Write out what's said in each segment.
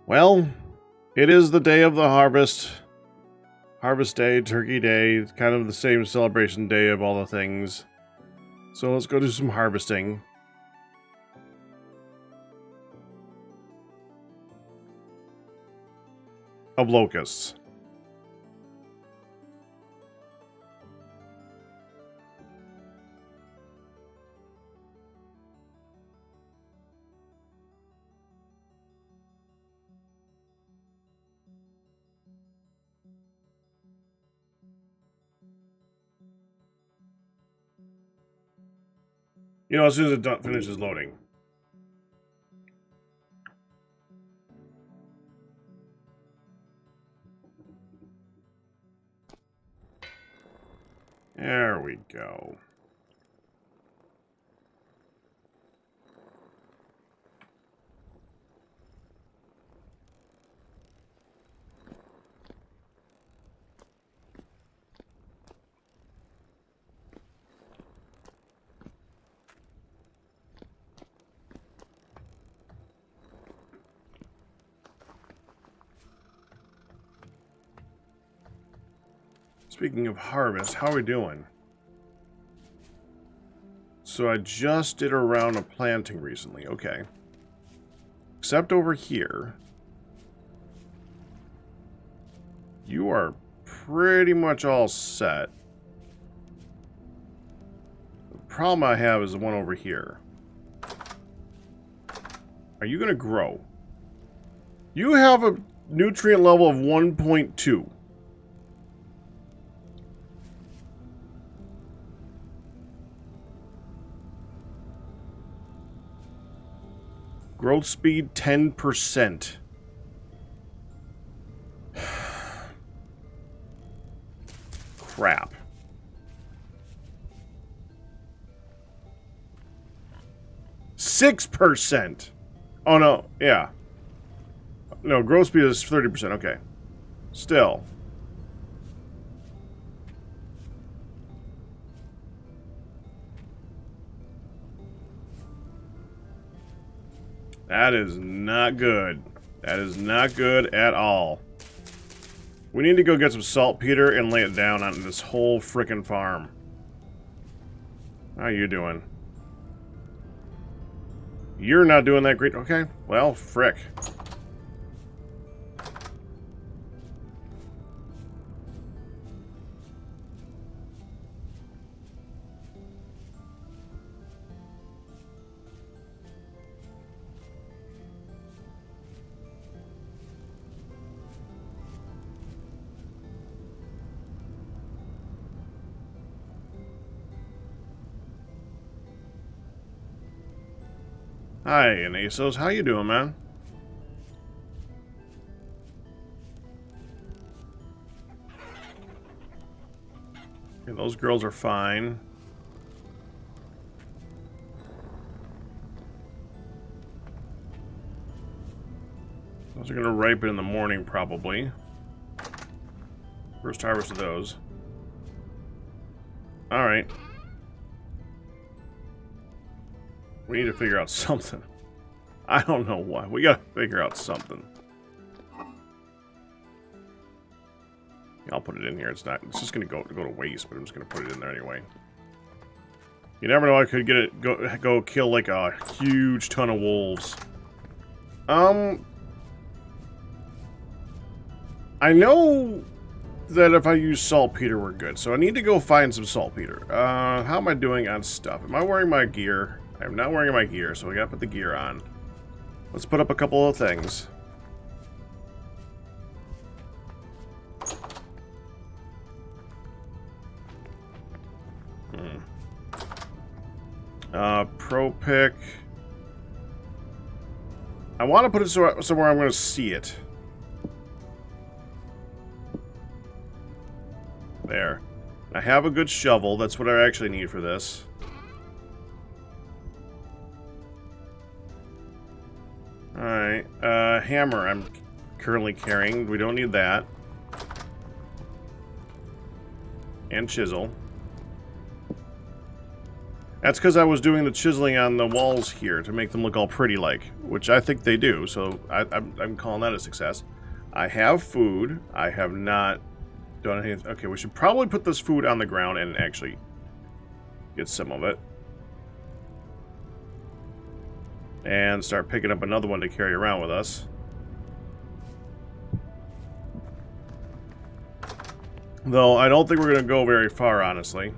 Well, it is the day of the harvest. Harvest Day, Turkey Day, it's kind of the same celebration day of all the things. So let's go do some harvesting. Of locusts. You know, as soon as it finishes loading. There we go. Speaking of harvest, how are we doing? So I just did a round of planting recently. Okay. Except over here. You are pretty much all set. The problem I have is the one over here. Are you going to grow? You have a nutrient level of 1.2. Growth speed 10%. Crap. %. Oh no, yeah. No, growth speed is 30%, okay. Still. That is not good. That is not good at all. We need to go get some saltpeter and lay it down on this whole frickin' farm. How you doing? You're not doing that great. Okay, well, frick. Hi, Anasos. How you doing, man? Okay, those girls are fine. Those are going to ripen in the morning, probably. First harvest of those. Alright. We need to figure out something. I don't know why. We gotta figure out something. I'll put it in here. It's not. It's just gonna go to waste, but I'm just gonna put it in there anyway. You never know. I could get it. Go kill like a huge ton of wolves. I know that if I use saltpeter, we're good. So I need to go find some saltpeter. How am I doing on stuff? Am I wearing my gear? I'm not wearing my gear, so we gotta put the gear on. Let's put up a couple of things. Pro pick. I want to put it somewhere I'm going to see it. There. I have a good shovel. That's what I actually need for this. Alright. Hammer I'm currently carrying. We don't need that. And chisel. That's because I was doing the chiseling on the walls here to make them look all pretty-like, which I think they do, so I'm calling that a success. I have food. I have not done anything. Okay, we should probably put this food on the ground and actually get some of it. And start picking up another one to carry around with us. Though, I don't think we're going to go very far, honestly.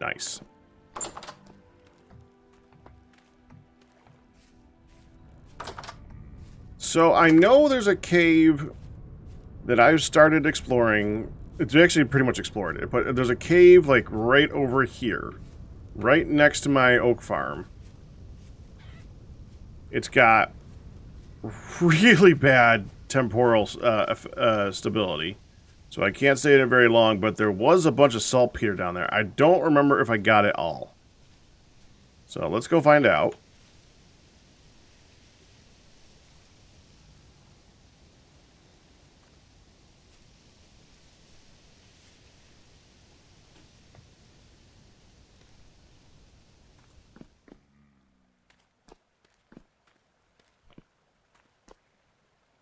Nice. So I know there's a cave that I've started exploring. It's actually pretty much explored it, but there's a cave like right over here, right next to my oak farm. It's got really bad temporal stability. So I can't stay in it very long, but there was a bunch of saltpeter down there. I don't remember if I got it all. So let's go find out.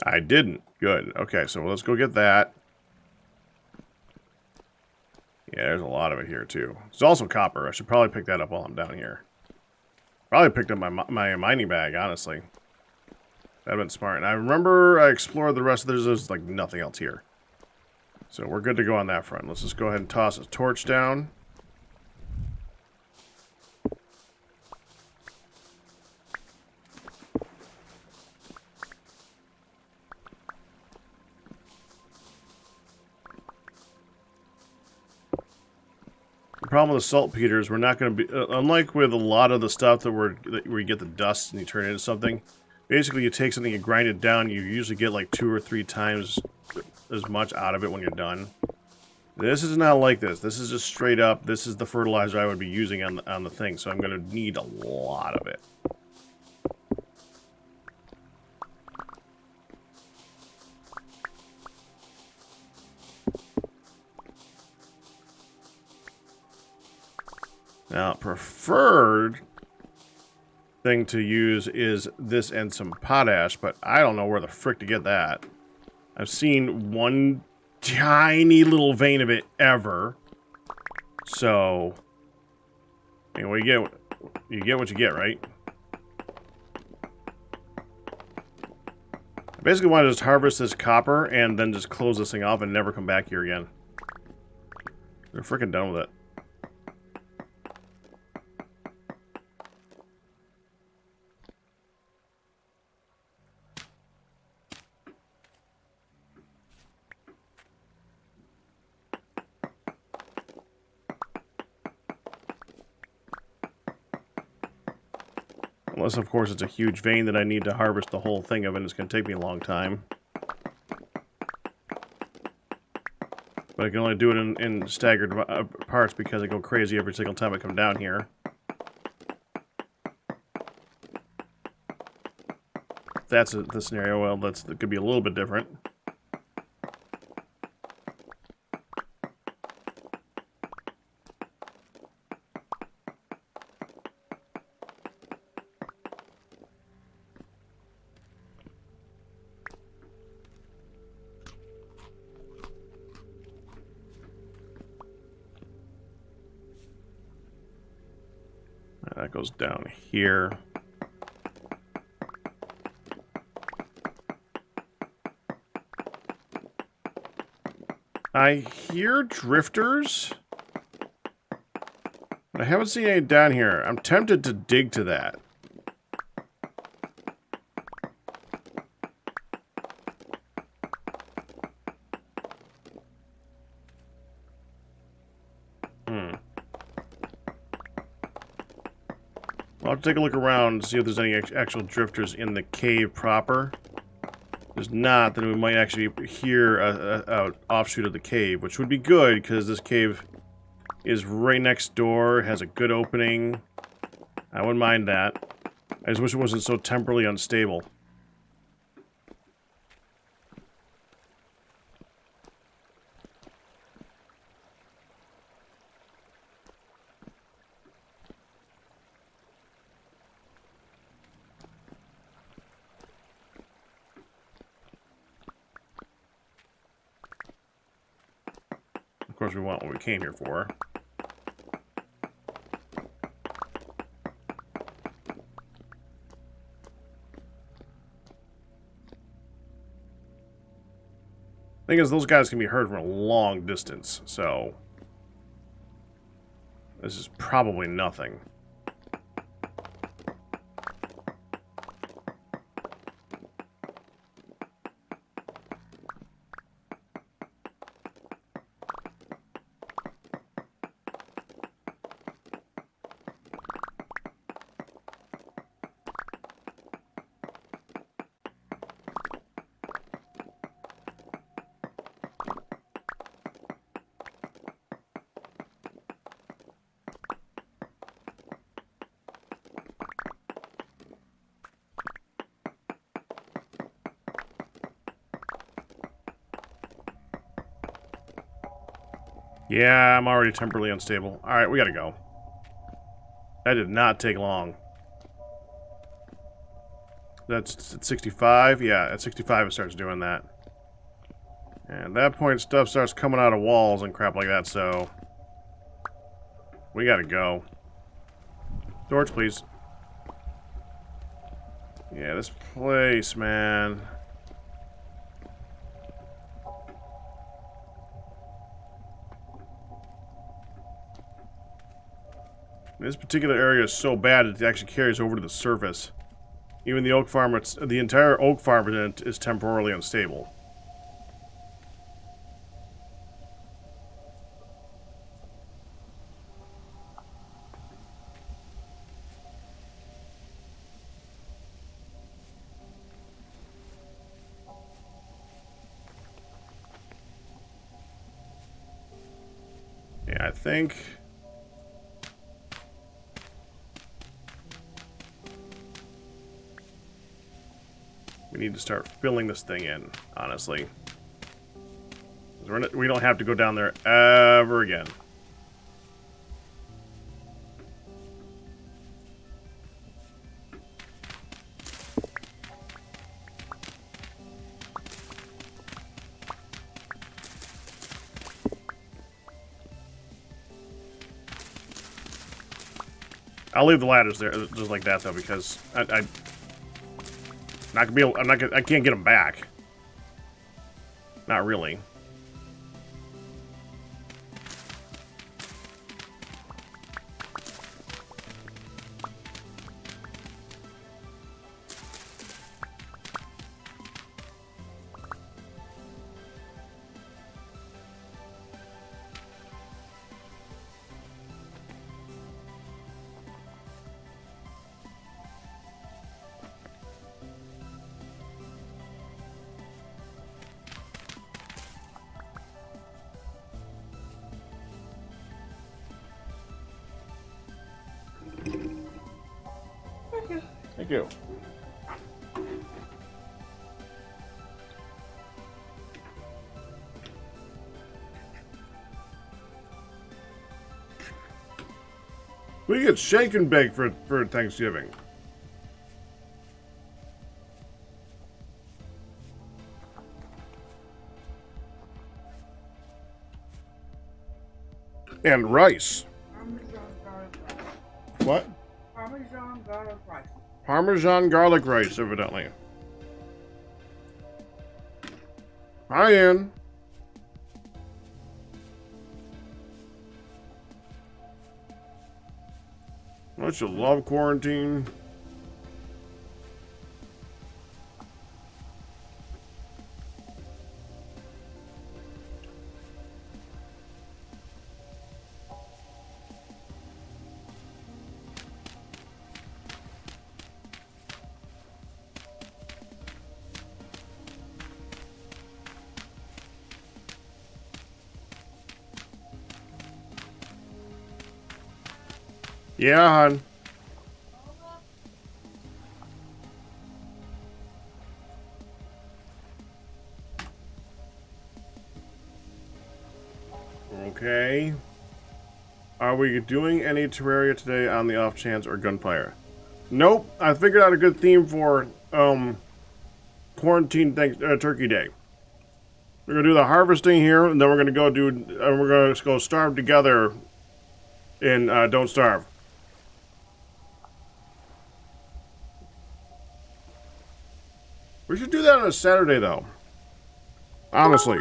I didn't. Good. Okay, so let's go get that. Yeah, there's a lot of it here, too. There's also copper. I should probably pick that up while I'm down here. Probably picked up my mining bag, honestly. That'd been smart. And I remember I explored the rest of there's like nothing else here. So we're good to go on that front. Let's just go ahead and toss a torch down. The problem with the saltpeter is we're not going to be... unlike with a lot of the stuff where you get the dust and you turn it into something, basically you take something, you grind it down, you usually get like 2 or 3 times as much out of it when you're done. This is not like this. This is just straight up, this is the fertilizer I would be using on the thing, so I'm going to need a lot of it. Now, preferred thing to use is this and some potash, but I don't know where the frick to get that. I've seen one tiny little vein of it ever. So, anyway, you get what you get, right? I basically want to just harvest this copper and then just close this thing off and never come back here again. They're freaking done with it. Unless, of course, it's a huge vein that I need to harvest the whole thing of, and it's going to take me a long time. But I can only do it in staggered parts because I go crazy every single time I come down here. If that's the scenario, well, that could be a little bit different. That goes down here. I hear drifters, but I haven't seen any down here. I'm tempted to dig to that. I'll take a look around and see if there's any actual drifters in the cave proper. there's not, then we might actually hear a offshoot of the cave, which would be good, because this cave is right next door, has a good opening. I wouldn't mind that. I just wish it wasn't so temporally unstable. Of course, we want what we came here for. Thing is, those guys can be heard from a long distance, so this is probably nothing. Yeah, I'm already temporarily unstable. Alright, we gotta go. That did not take long. That's at 65? Yeah, at 65 it starts doing that. And at that point, stuff starts coming out of walls and crap like that, so... we gotta go. Torch, please. Yeah, this place, man... this particular area is so bad it actually carries over to the surface. Even the oak farm, the entire oak farm is temporarily unstable. Yeah, I think... we need to start filling this thing in, honestly. We don't have to go down there ever again. I'll leave the ladders there just like that, though, because I'm not gonna be able, I can't get them back. Not really. Thank you. We get shake and bake for Thanksgiving. And rice. What? Parmesan garlic rice. Parmesan garlic rice, evidently. Hi, Ann. Don't you love quarantine? Yeah, hon. Okay. Are we doing any Terraria today on the off chance or gunfire? Nope. I figured out a good theme for quarantine Turkey Day. We're gonna do the harvesting here, and then we're gonna go do. We're gonna go starve together in Don't Starve. We should do that on a Saturday, though. Honestly.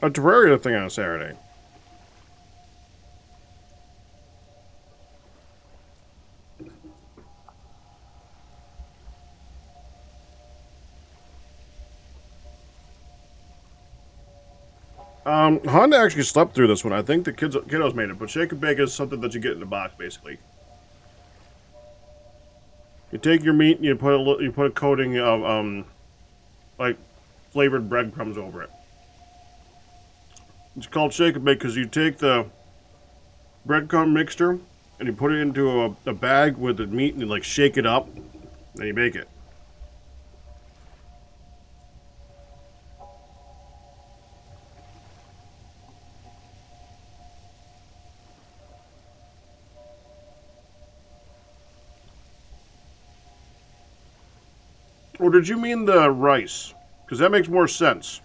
A Terraria thing on a Saturday. Honda actually slept through this one. I think the kiddos made it, but shake and bake is something that you get in a box, basically. You take your meat and you put a coating of like flavored breadcrumbs over it. It's called shake and bake because you take the breadcrumb mixture and you put it into a bag with the meat and you like shake it up, then you bake it. Or did you mean the rice? Because that makes more sense.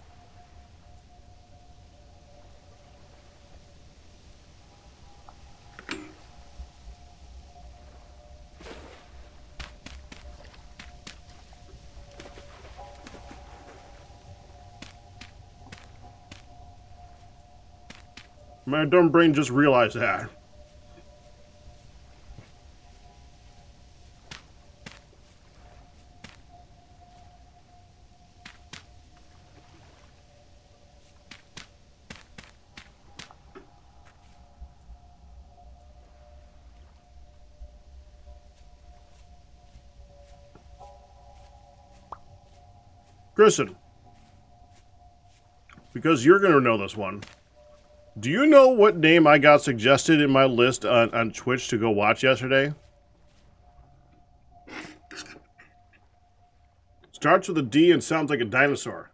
My dumb brain just realized that. Kristen, because you're going to know this one. Do you know what name I got suggested in my list on Twitch to go watch yesterday? Starts with a D and sounds like a dinosaur.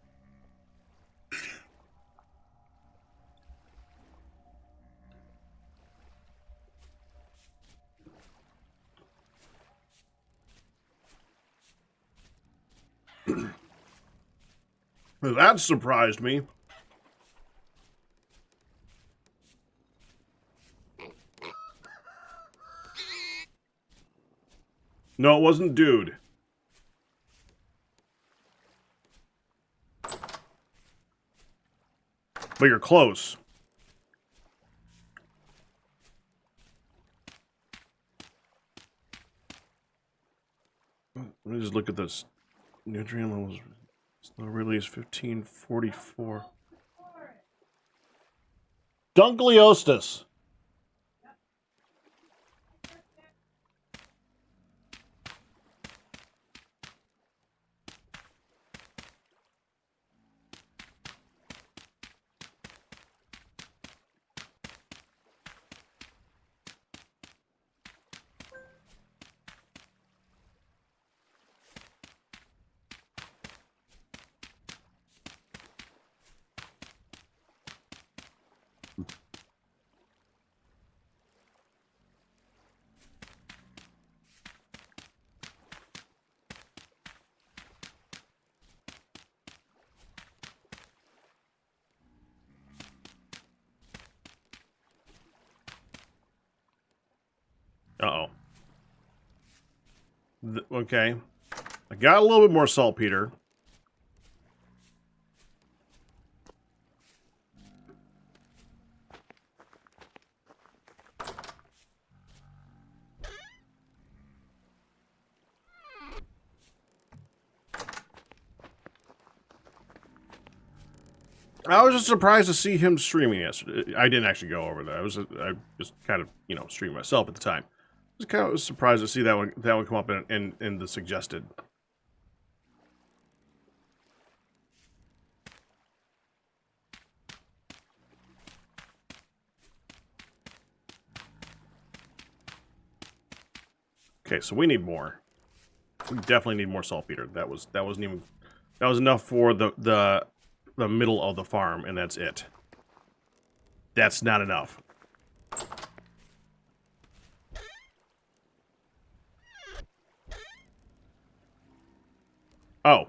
That surprised me. No, it wasn't dude. But you're close. Let me just look at this. Nutrient levels. Slow release 1544. Dunkliosis. Uh-oh. Okay. I got a little bit more saltpeter. I was just surprised to see him streaming yesterday. I didn't actually go over that. I just kind of, streamed myself at the time. was kind of surprised to see that one come up in the suggested. Okay, so we need more. We definitely need more saltpeter. That wasn't even, that was enough for the middle of the farm, and that's it. That's not enough. Oh.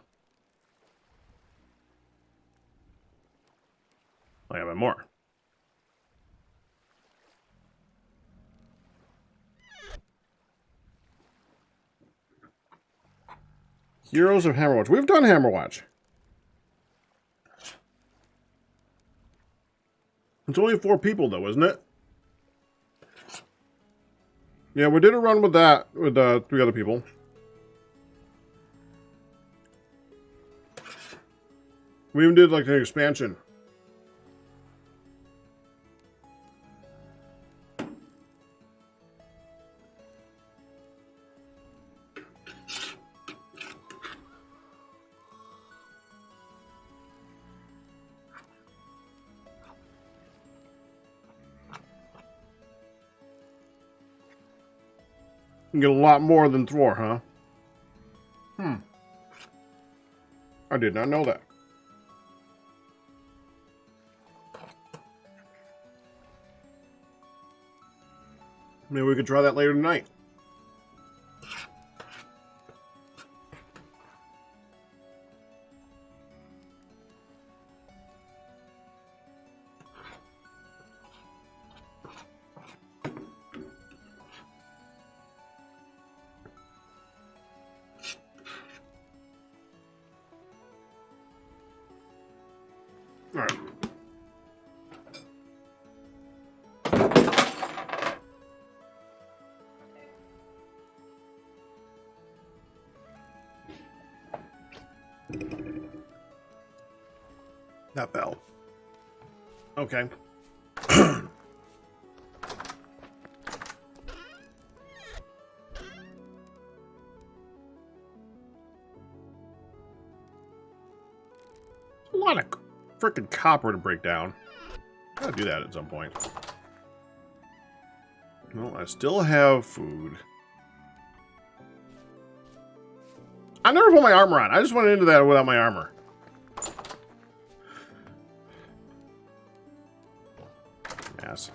I have more. Heroes of Hammerwatch. We've done Hammerwatch. It's only 4 people, though, isn't it? Yeah, we did a run with that, with 3 other people. We even did, like, an expansion. You can get a lot more than Thor, huh? I did not know that. Maybe we could try that later tonight. All right. That bell. Okay. A lot of freaking copper to break down. Gotta do that at some point. No, I still have food. I never put my armor on. I just went into that without my armor. Yes.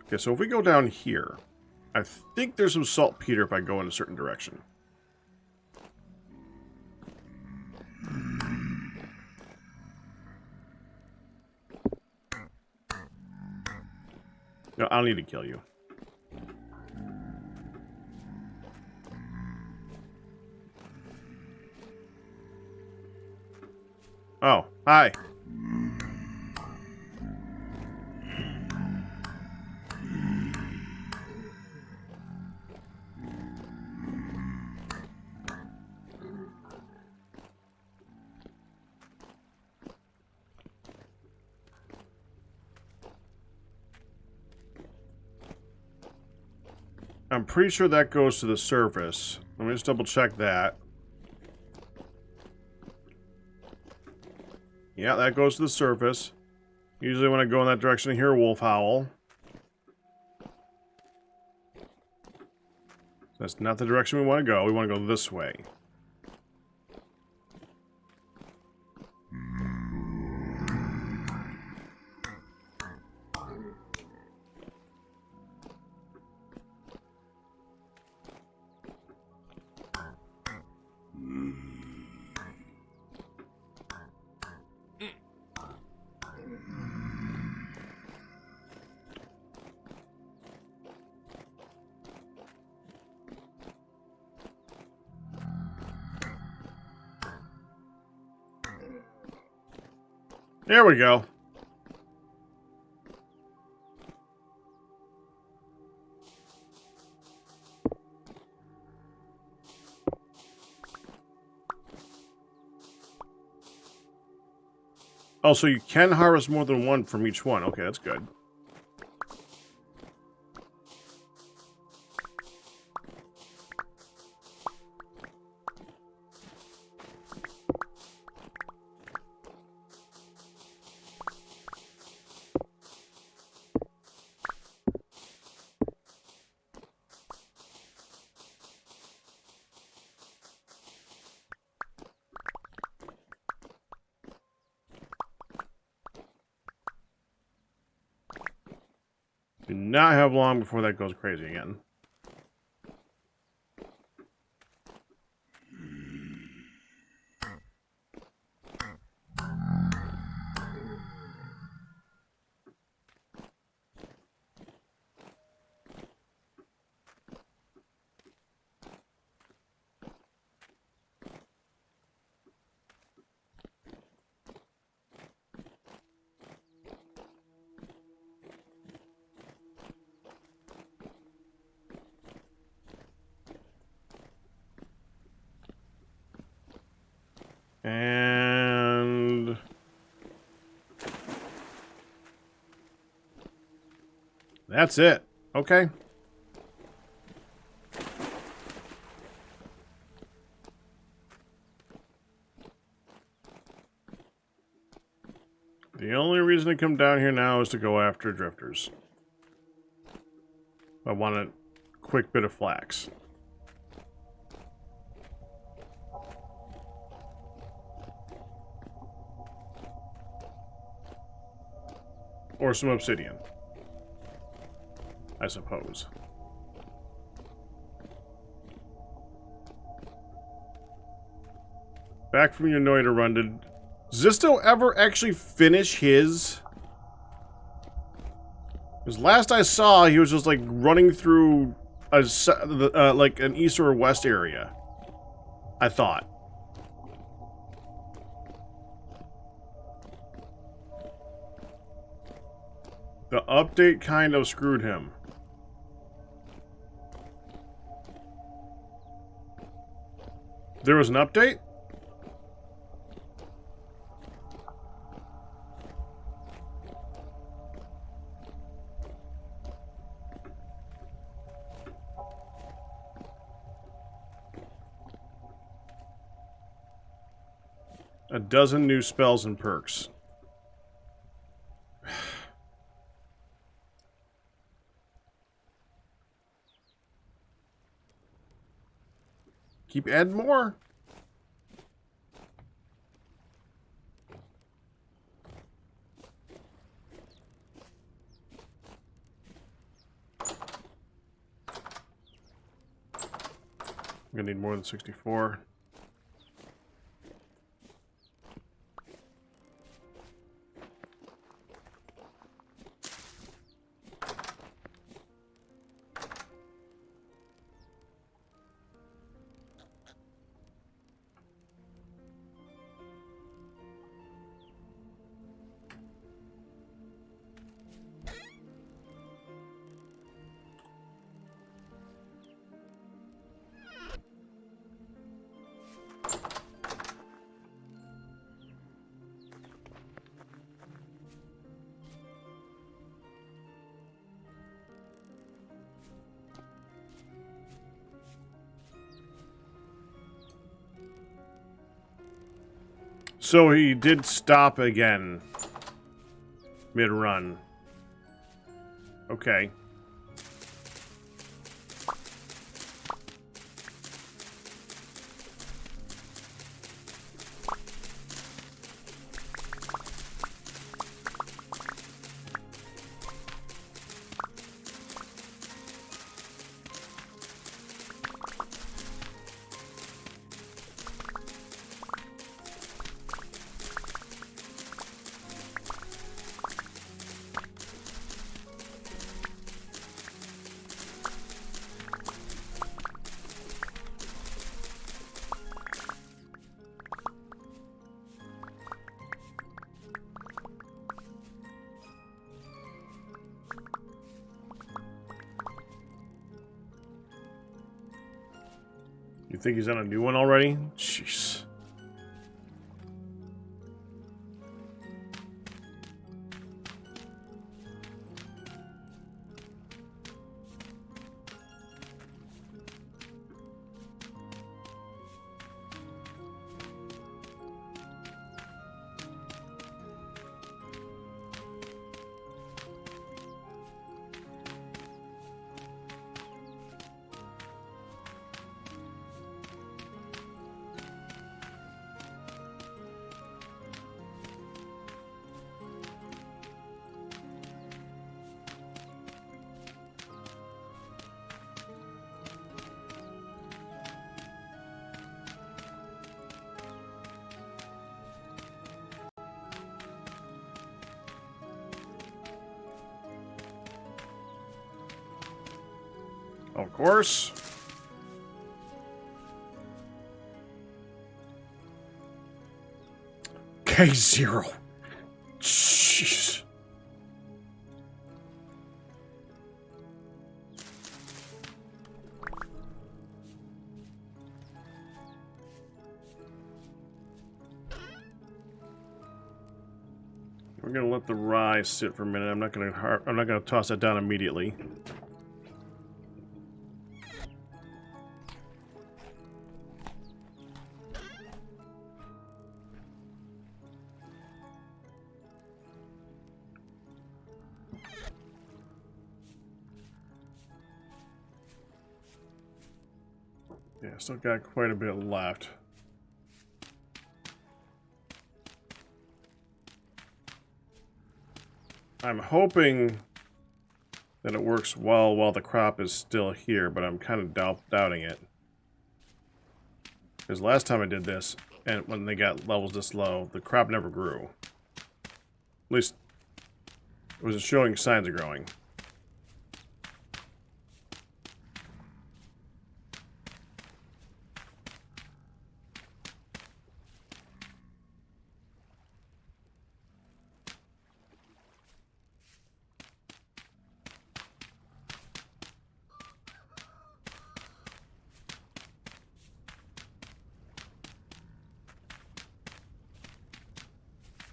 Okay, so if we go down here, I think there's some saltpeter if I go in a certain direction. No, I don't need to kill you. Oh, hi. I'm pretty sure that goes to the surface. Let me just double check that. Yeah, that goes to the surface. Usually when I go in that direction, I hear a wolf howl. That's not the direction we want to go. We want to go this way. There we go. Oh, so you can harvest more than one from each one. Okay, that's good. Do not have long before that goes crazy again. And that's it. Okay. The only reason to come down here now is to go after drifters. I want a quick bit of flax. Or some obsidian, I suppose. Back from your Noida run, did Zisto ever actually finish his? Because last I saw, he was just like running through a like an east or west area. I thought. The update kind of screwed him. There was an update? A dozen new spells and perks. Keep adding more. I'm gonna need more than 64. So he did stop again mid-run. Okay. You think he's on a new one already? Jeez. Of course. K0. Jeez. We're gonna let the rye sit for a minute. I'm not gonna toss that down immediately. Yeah, still got quite a bit left. I'm hoping that it works well while the crop is still here, but I'm kind of doubting it. Because last time I did this, and when they got levels this low, the crop never grew. At least, it was showing signs of growing.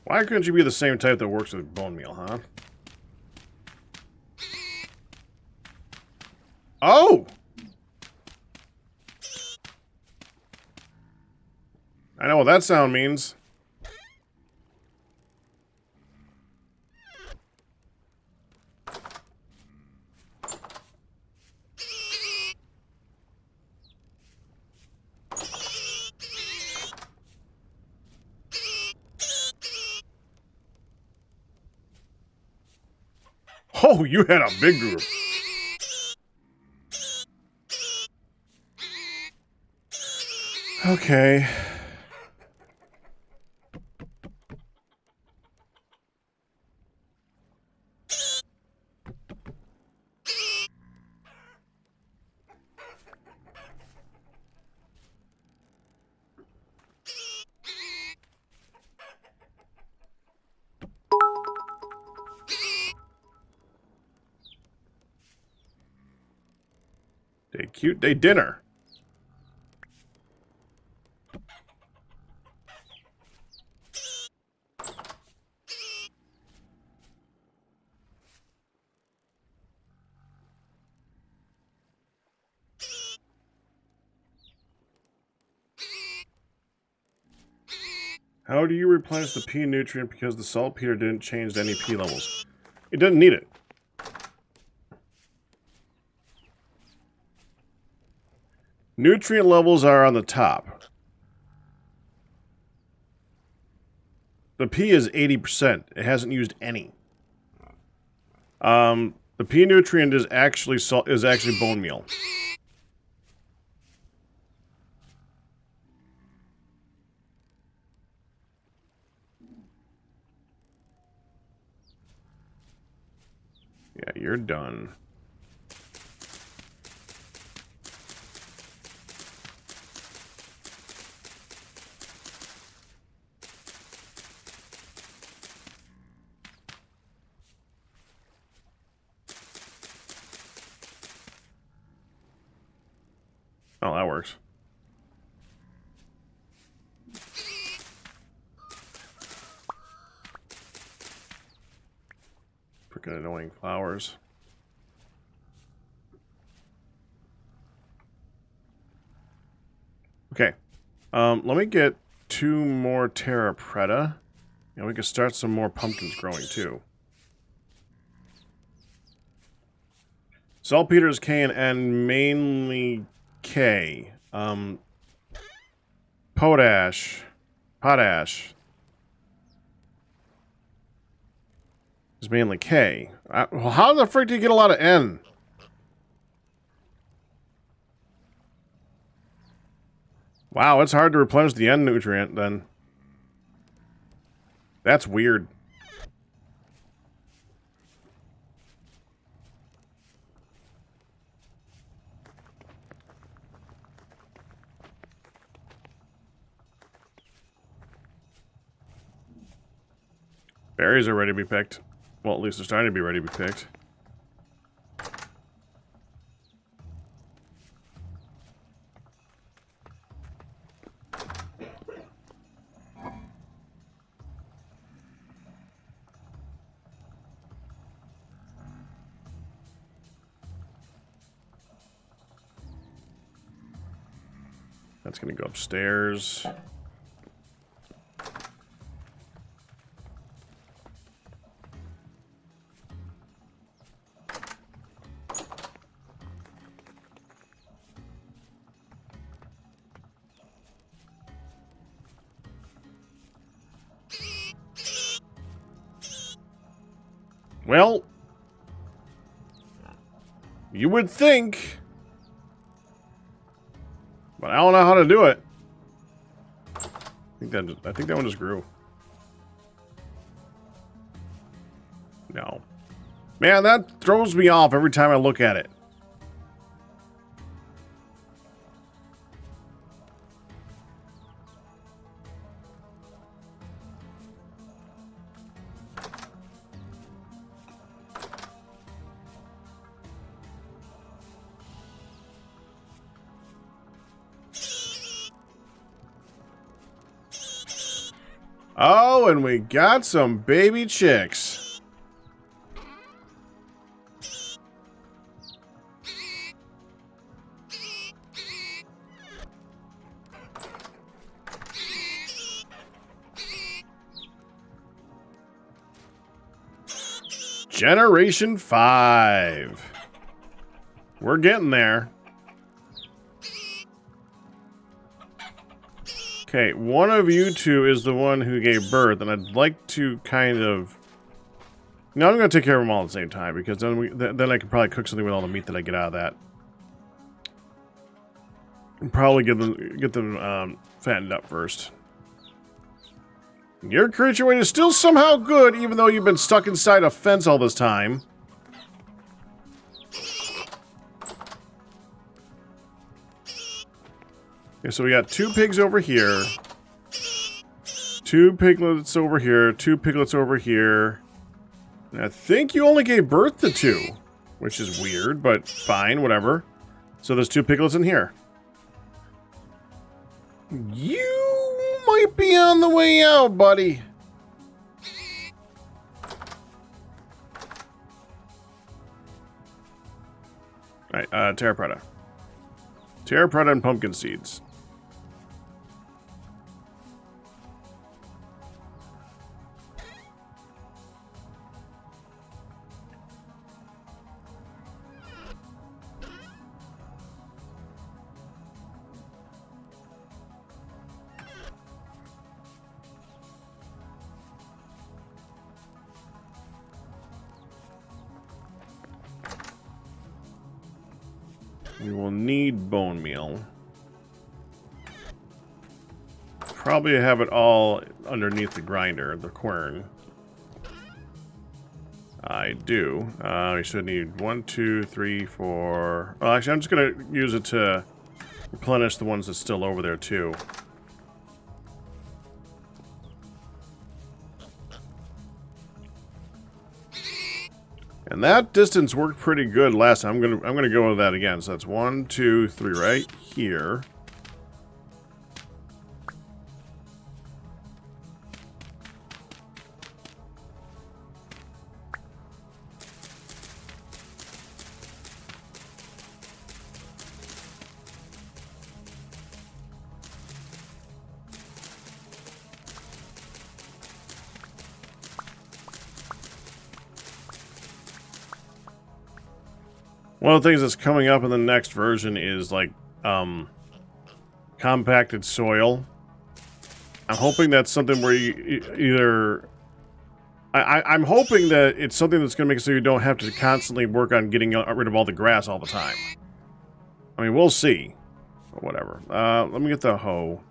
Why couldn't you be the same type that works with bone meal, huh? Oh! I know what that sound means. Oh, you had a big group. Okay. Day cute, day dinner. How do you replenish the P nutrient because the saltpeter didn't change the any P levels? It doesn't need it. Nutrient levels are on the top. The P is 80%. It hasn't used any. The P nutrient is actually bone meal. Yeah, you're done. Oh, that works. Freaking annoying flowers. Okay. Let me get 2 more Terra Preta. And we can start some more pumpkins growing too. Saltpeter is K and N, mainly K. Potash is mainly K. Well, how the frick do you get a lot of N? Wow, it's hard to replenish the N nutrient then. That's weird. Berries are ready to be picked. Well, at least they're starting to be ready to be picked. That's going to go upstairs. Well, you would think, but I don't know how to do it. I think that one just grew. No. Man, that throws me off every time I look at it. Oh, and we got some baby chicks. Generation 5. We're getting there. Okay, one of you two is the one who gave birth, and I'd like to kind of... No, I'm going to take care of them all at the same time, because then I can probably cook something with all the meat that I get out of that. And probably get them fattened up first. Your creature weight is still somehow good, even though you've been stuck inside a fence all this time. Okay, so we got 2 pigs over here. 2 piglets over here. 2 piglets over here. And I think you only gave birth to 2. Which is weird, but fine, whatever. So there's 2 piglets in here. You might be on the way out, buddy. Alright, Terra Preta. Terra Preta and pumpkin seeds. We will need bone meal. Probably have it all underneath the grinder, the quern. I do. We should need 1, 2, 3, 4... Well, actually, I'm just going to use it to replenish the ones that's still over there, too. And that distance worked pretty good last time. I'm gonna go with that again. So that's 1, 2, 3 right here. One of the things that's coming up in the next version is like compacted soil. I'm hoping that's something where you either... I'm hoping that it's something that's going to make it so you don't have to constantly work on getting rid of all the grass all the time. I mean, we'll see. But whatever. Let me get the hoe.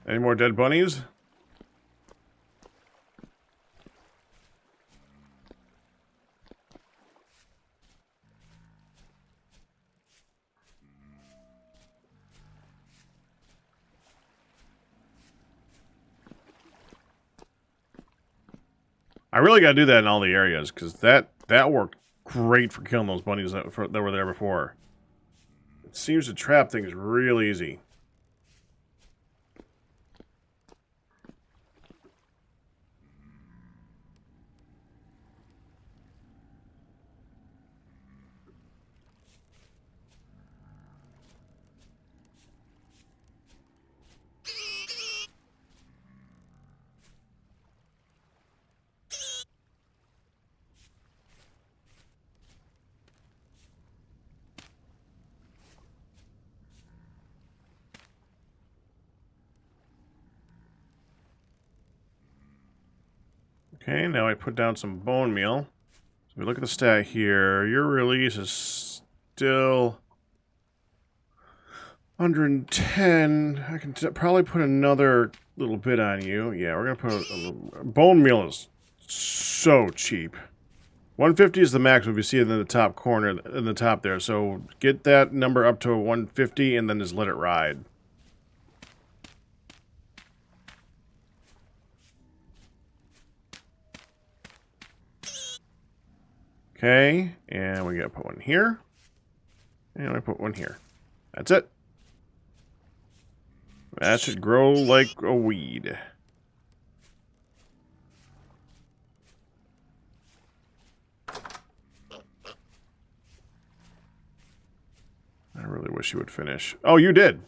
Any more dead bunnies? I really got to do that in all the areas, because that worked great for killing those bunnies that were there before. It seems to trap things real easy. Okay, now I put down some bone meal. So we look at the stat here. Your release is still 110. I can probably put another little bit on you. Yeah, we're gonna put a little. Bone meal is so cheap. 150 is the max if you see it in the top corner, in the top there. So get that number up to 150 and then just let it ride. Okay, and we gotta put one here. And I put one here. That's it. That should grow like a weed. I really wish you would finish. Oh, you did.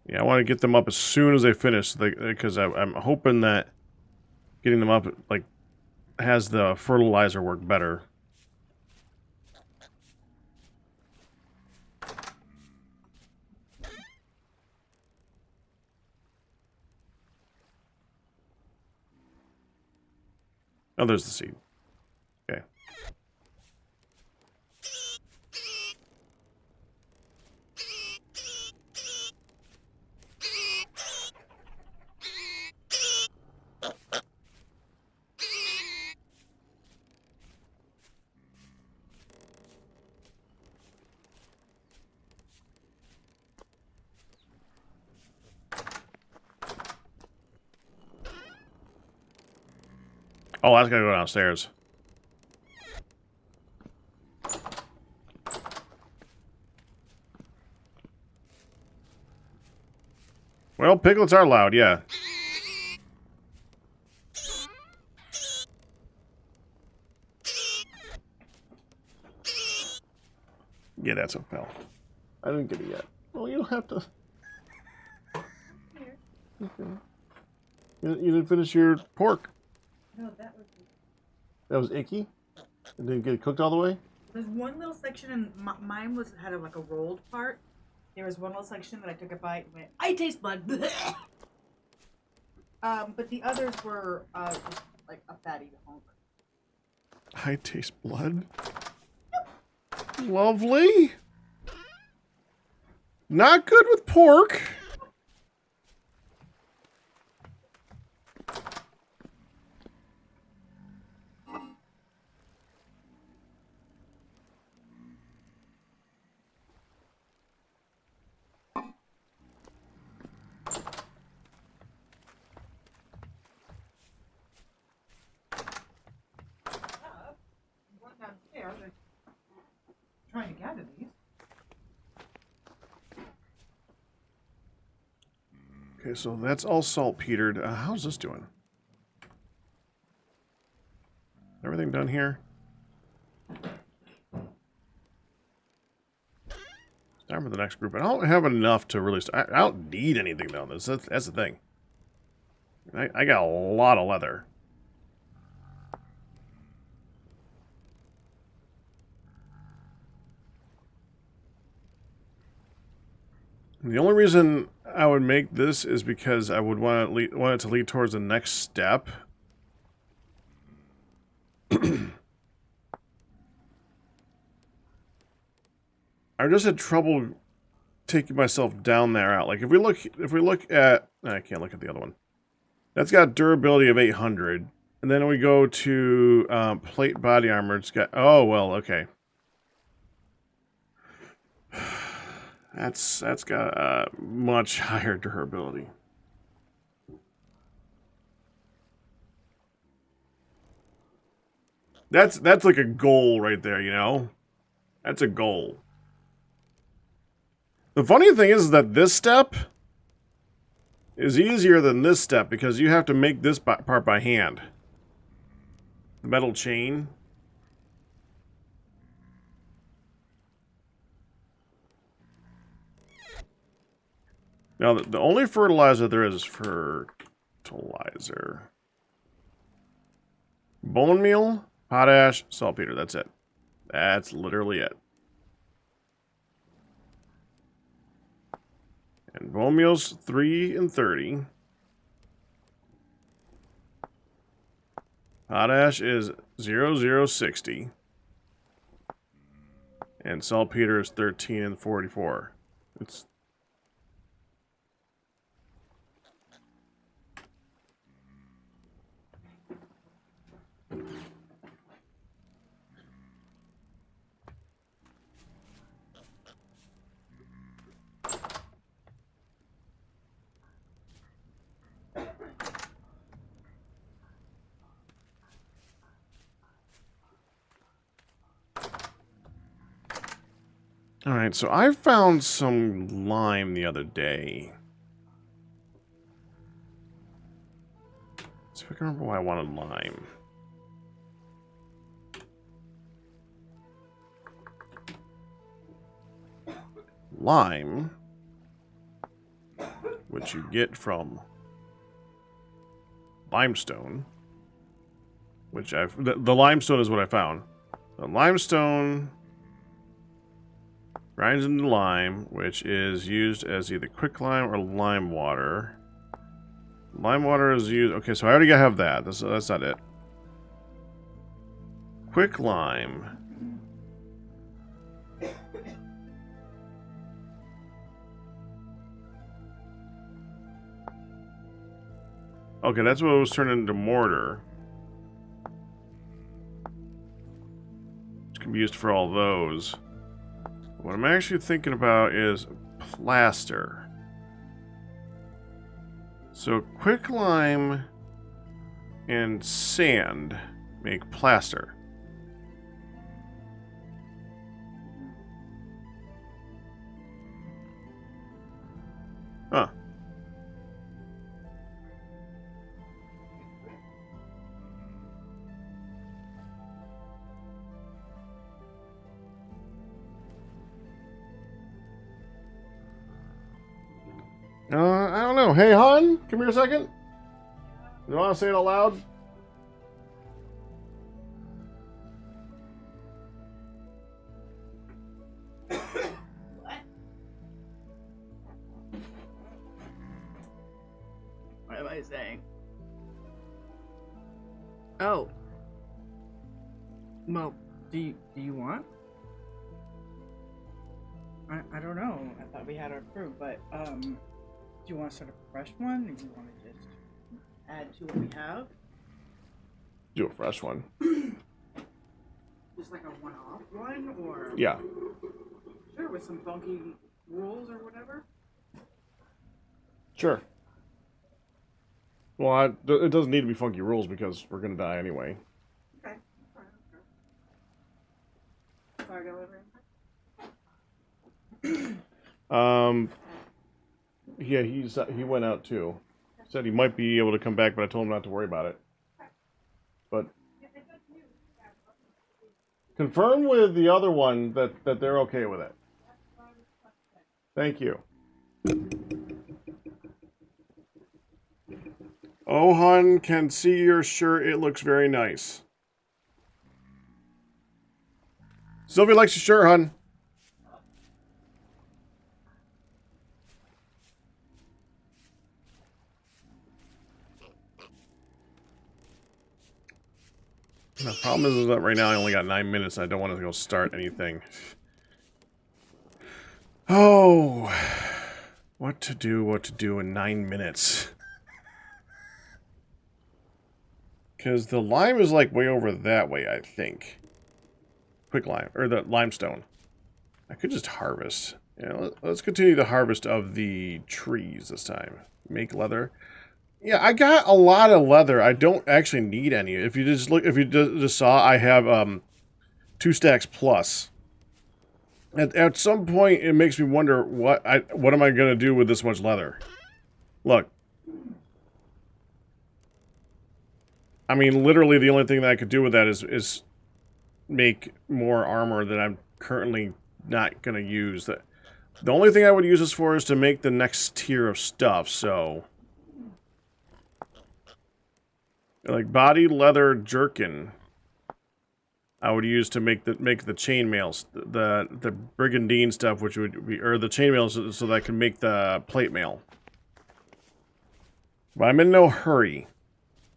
Yeah, I want to get them up as soon as they finish, because I'm hoping that getting them up, like, has the fertilizer work better. Oh, there's the seed. Okay. Oh, that's gotta go downstairs. Well, piglets are loud, yeah. Yeah, that's a fell. I didn't get it yet. Well, you don't have to. Here. Okay. You didn't finish your pork. No, that was. That was icky? It didn't get it cooked all the way? There's one little section, and mine was had like a rolled part. There was one little section that I took a bite and went, I taste blood. But the others were just like a fatty hunk. I taste blood. Lovely. Not good with pork. One downstairs. I'm trying to gather these. Okay, so that's all saltpetered. How's this doing? Everything done here? Time for the next group. I don't have enough to really... I don't need anything, though. That's the thing. I got a lot of leather. The only reason I would make this is because I would want it to lead towards the next step. I just had trouble take myself down there out. Like if we look at, I can't look at the other one. That's got durability of 800, and then we go to plate body armor. It's got, oh well, okay. That's got much higher durability. That's like a goal right there, you know? That's a goal. The funny thing is that this step is easier than this step because you have to make this part by hand. The metal chain. Now, the only fertilizer there is fertilizer. Bone meal, potash, saltpeter. That's it. That's literally it. And bone meal's 3 and 30. Potash is 0,060. And saltpeter is 13 and 44. It's Alright, so I found some lime the other day. So I can remember why I wanted lime. Lime, which you get from limestone, which the limestone is what I found. The limestone grinds into lime, which is used as either quicklime or lime water. Lime water is used... Okay, so I already have that. That's not it. Quicklime. Okay, that's what was turned into mortar. Which can be used for all those. What I'm actually thinking about is plaster. So quicklime and sand make plaster. Huh. I don't know. Hey, hon, come here a second. You want to say it out loud? What am I saying? Oh. Well, do you want? I don't know. I thought we had our crew, but do you want to start a fresh one, or do you want to just add to what we have? Do a fresh one. Just like a one-off one, or Yeah. Sure, with some funky rules or whatever. Sure. Well, it doesn't need to be funky rules because we're gonna die anyway. Okay. Sorry, Yeah, he went out too. Said he might be able to come back, but I told him not to worry about it. But confirm with the other one that they're okay with it. Thank you. Ohan can see your shirt. It looks very nice. Sylvie likes your shirt, hun. The problem is that right now I only got 9 minutes and I don't want to go start anything. Oh, what to do in 9 minutes. Because the lime is like way over that way, I think. Quick lime, or the limestone. I could just harvest. Yeah, let's continue the harvest of the trees this time. Make leather. Yeah, I got a lot of leather. I don't actually need any. If you just look, if you just saw, I have 2 stacks plus. At some point, it makes me wonder what am I gonna do with this much leather? Look, I mean, literally, the only thing that I could do with that is make more armor that I'm currently not gonna use. That the only thing I would use this for is to make the next tier of stuff. So, like body leather jerkin, I would use to make the chainmails, the brigandine stuff, which would be, or the chainmails, so that I can make the plate mail. But I'm in no hurry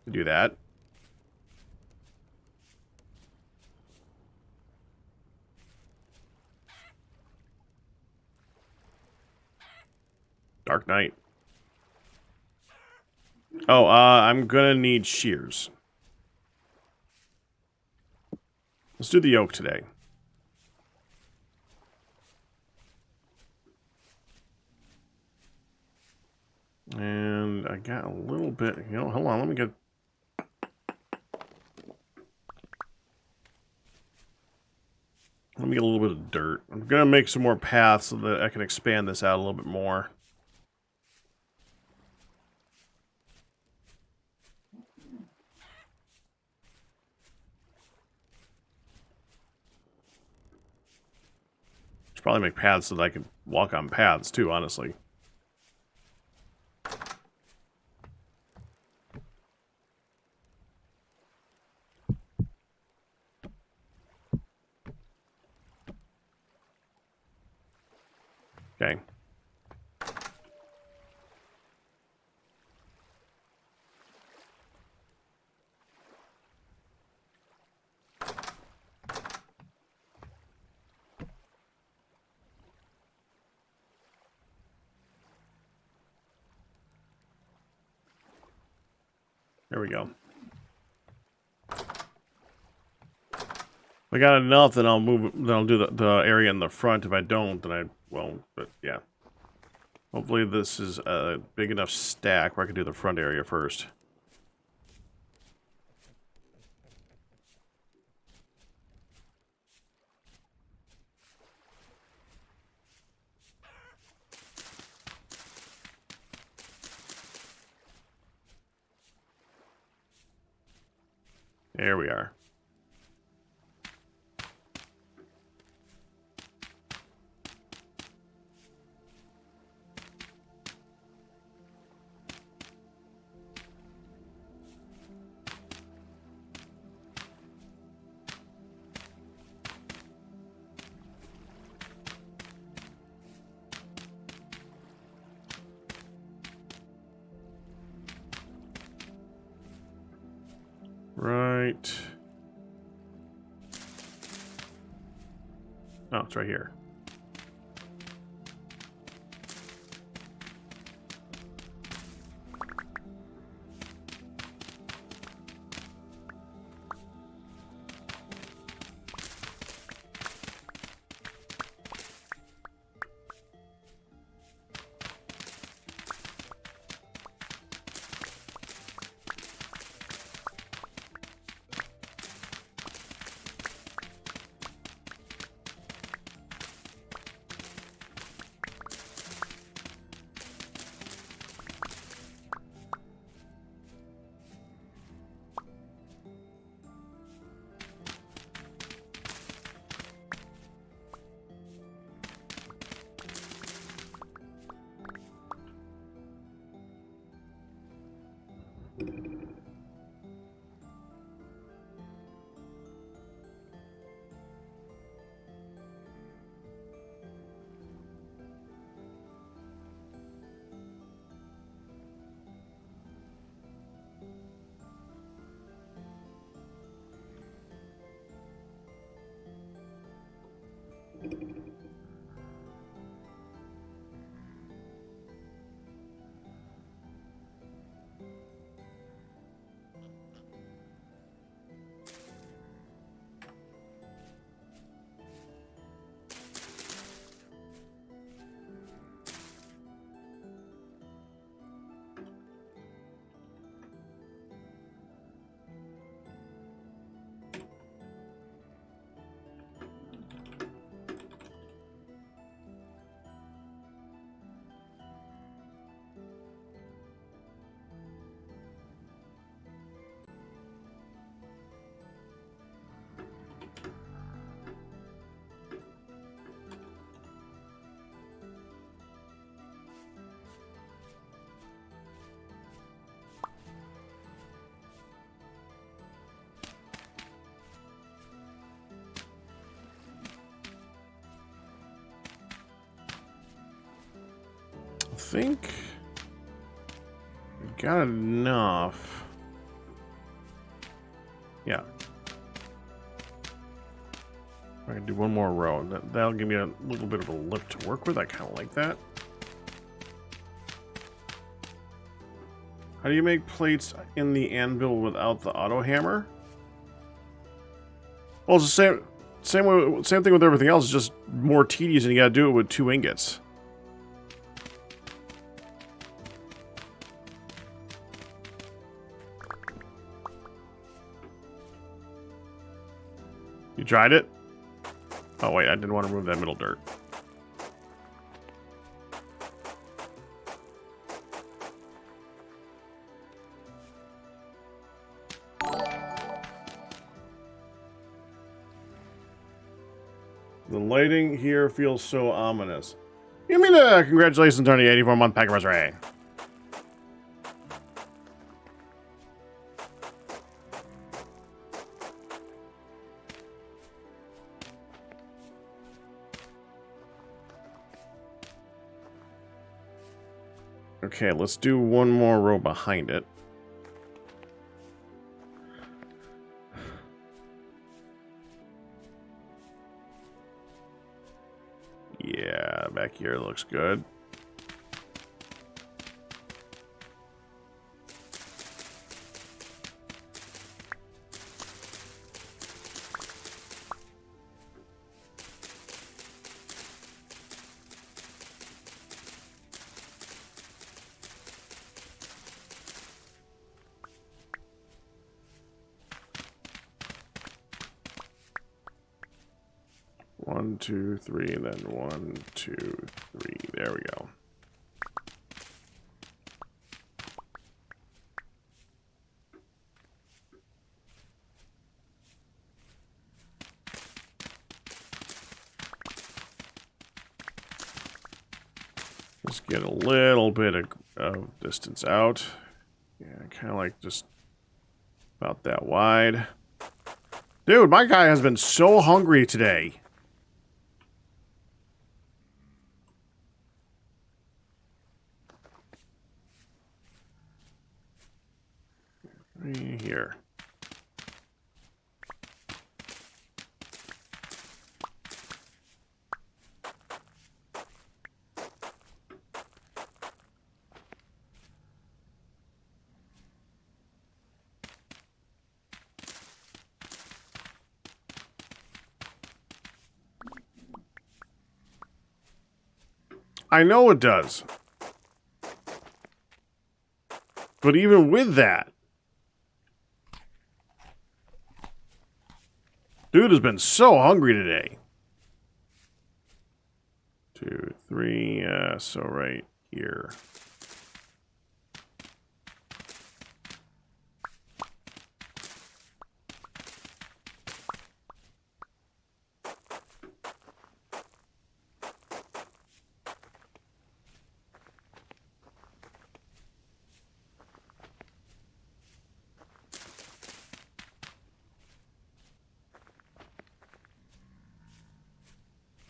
to do that. Dark Knight. Oh, I'm gonna need shears. Let's do the yoke today. And I got a little bit, you know, hold on, let me get... Let me get a little bit of dirt. I'm gonna make some more paths so that I can expand this out a little bit more. Should probably make paths so that I can walk on paths too, honestly. Okay. There we go. If I got enough, then I'll move. Then I'll do the area in the front. If I don't, then I won't. But yeah. Hopefully this is a big enough stack where I can do the front area first. There we are. Right. Oh, it's right here. think we got enough. Yeah. I can do one more row. That'll give me a little bit of a lip to work with. I kind of like that. How do you make plates in the anvil without the auto hammer? Well, it's the same thing with everything else. It's just more tedious, and you got to do it with 2 ingots. You tried it? Oh wait, I didn't want to remove that middle dirt. The lighting here feels so ominous. Give me the congratulations on the 84-month pack anniversary. Okay, let's do one more row behind it. Yeah, back here looks good. One, two, three, and then 1, 2, 3. There we go. Let's get a little bit of distance out. Yeah, kind of like just about that wide. Dude, my guy has been so hungry today. Here. I know it does. But even with that, dude has been so hungry today. 2, 3, so right here.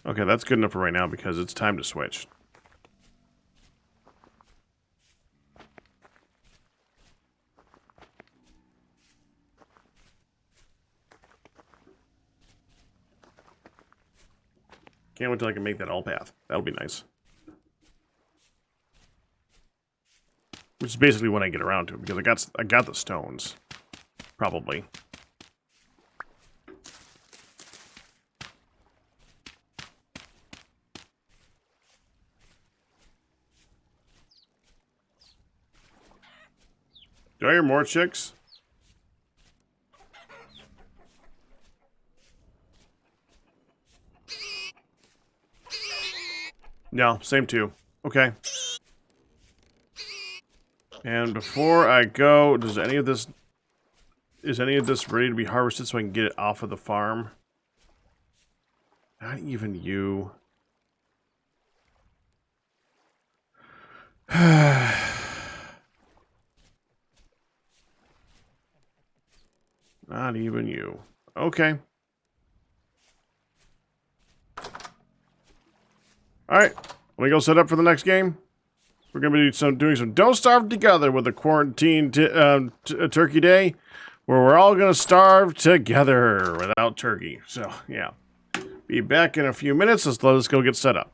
Okay, that's good enough for right now because it's time to switch. Can't wait till I can make that all path. That'll be nice. Which is basically when I get around to it because I got the stones. Probably. Do I hear more chicks? No, same two. Okay. And before I go, is any of this ready to be harvested so I can get it off of the farm? Not even you. Not even you. Okay. Alright. Let me go set up for the next game. We're going to be doing some Don't Starve Together with a quarantine turkey day, where we're all going to starve together without turkey. So, yeah. Be back in a few minutes. Let's go get set up.